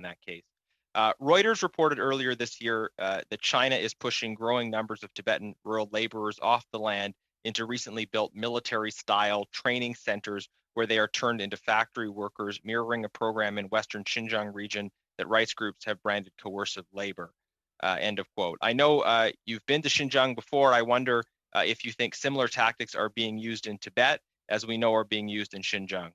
in that case. Reuters reported earlier this year that China is pushing growing numbers of Tibetan rural laborers off the land into recently built military-style training centers where they are turned into factory workers, mirroring a program in Western Xinjiang region that rights groups have branded coercive labor. End of quote. I know you've been to Xinjiang before. I wonder if you think similar tactics are being used in Tibet, as we know are being used in Xinjiang.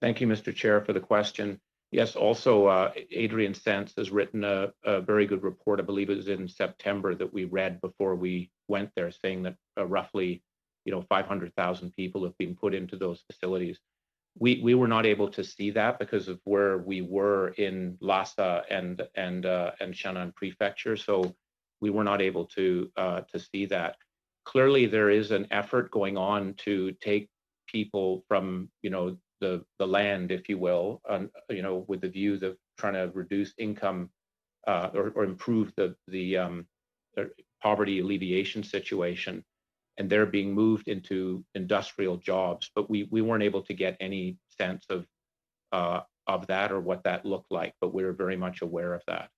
Thank you, Mr. Chair, for the question. Yes, also Adrian Sens has written a very good report. I believe it was in September that we read before we went there, saying that roughly, 500,000 people have been put into those facilities. We were not able to see that because of where we were in Lhasa and Shannan Prefecture, so we were not able to see that. Clearly, there is an effort going on to take people from the land, if you will, with the view of trying to reduce income or improve the poverty alleviation situation, and they're being moved into industrial jobs. But we weren't able to get any sense of that or what that looked like, but we're very much aware of that.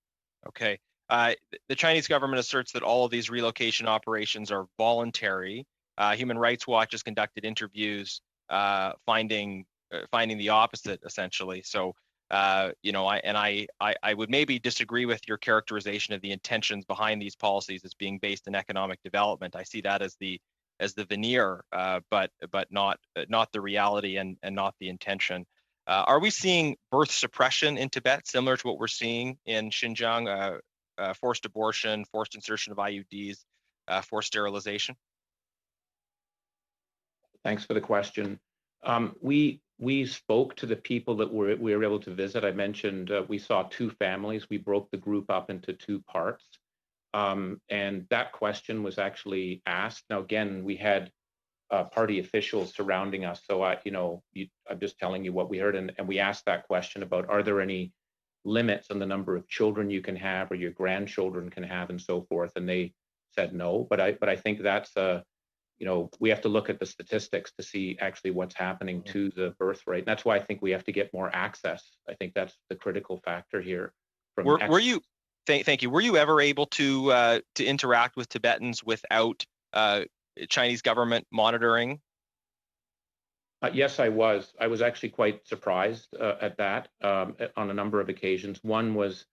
Okay. The Chinese government asserts that all of these relocation operations are voluntary. Human Rights Watch has conducted interviews finding the opposite, essentially. So, I would maybe disagree with your characterization of the intentions behind these policies as being based in economic development. I see that as the veneer, but not the reality and not the intention. Are we seeing birth suppression in Tibet, similar to what we're seeing in Xinjiang? Forced abortion, forced insertion of IUDs, forced sterilization? Thanks for the question. We spoke to the people that we were able to visit. I mentioned we saw two families. We broke the group up into two parts. And that question was actually asked. Now, again, we had party officials surrounding us. So, I'm just telling you what we heard. And we asked that question about, are there any limits on the number of children you can have or your grandchildren can have and so forth? And they said no. But I think that's we have to look at the statistics to see actually what's happening to the birth rate. And that's why I think we have to get more access. I think that's the critical factor here. Were you? Thank you. Were you ever able to interact with Tibetans without Chinese government monitoring? Yes, I was. I was actually quite surprised at that on a number of occasions. One was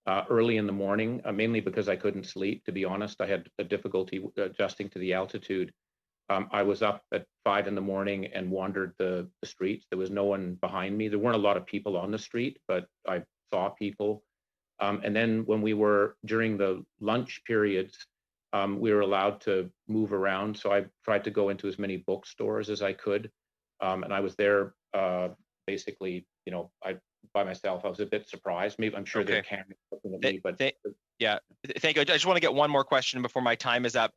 early in the morning, mainly because I couldn't sleep. To be honest, I had a difficulty adjusting to the altitude. I was up at 5 in the morning and wandered the streets. There was no one behind me. There weren't a lot of people on the street, but I saw people. And then when we were during the lunch periods, we were allowed to move around. So I tried to go into as many bookstores as I could. And I was there basically, by myself. I was a bit surprised. Maybe I'm sure they're cameras looking at me, but yeah, thank you. I just want to get one more question before my time is up.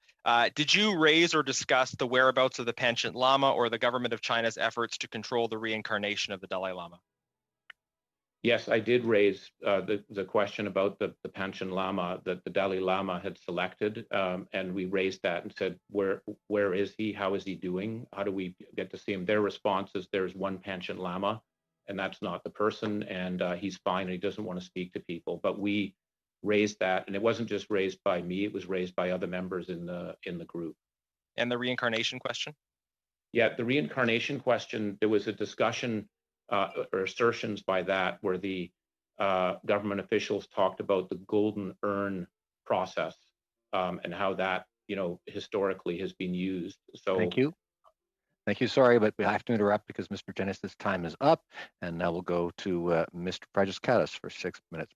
Did you raise or discuss the whereabouts of the Panchen Lama or the government of China's efforts to control the reincarnation of the Dalai Lama? Yes, I did raise the question about the Panchen Lama that the Dalai Lama had selected, and we raised that and said, where is he? How is he doing? How do we get to see him? Their response is there's one Panchen Lama, and that's not the person, and he's fine, and he doesn't want to speak to people. But we raised that, and it wasn't just raised by me; it was raised by other members in the group. And the reincarnation question? Yeah, the reincarnation question. There was a discussion or assertions by that where the government officials talked about the golden urn process and how that historically has been used. So thank you. Thank you. Sorry, but we have to interrupt because Mr. Genuis' time is up. And now we'll go to Mr. Prajaskatis for 6 minutes.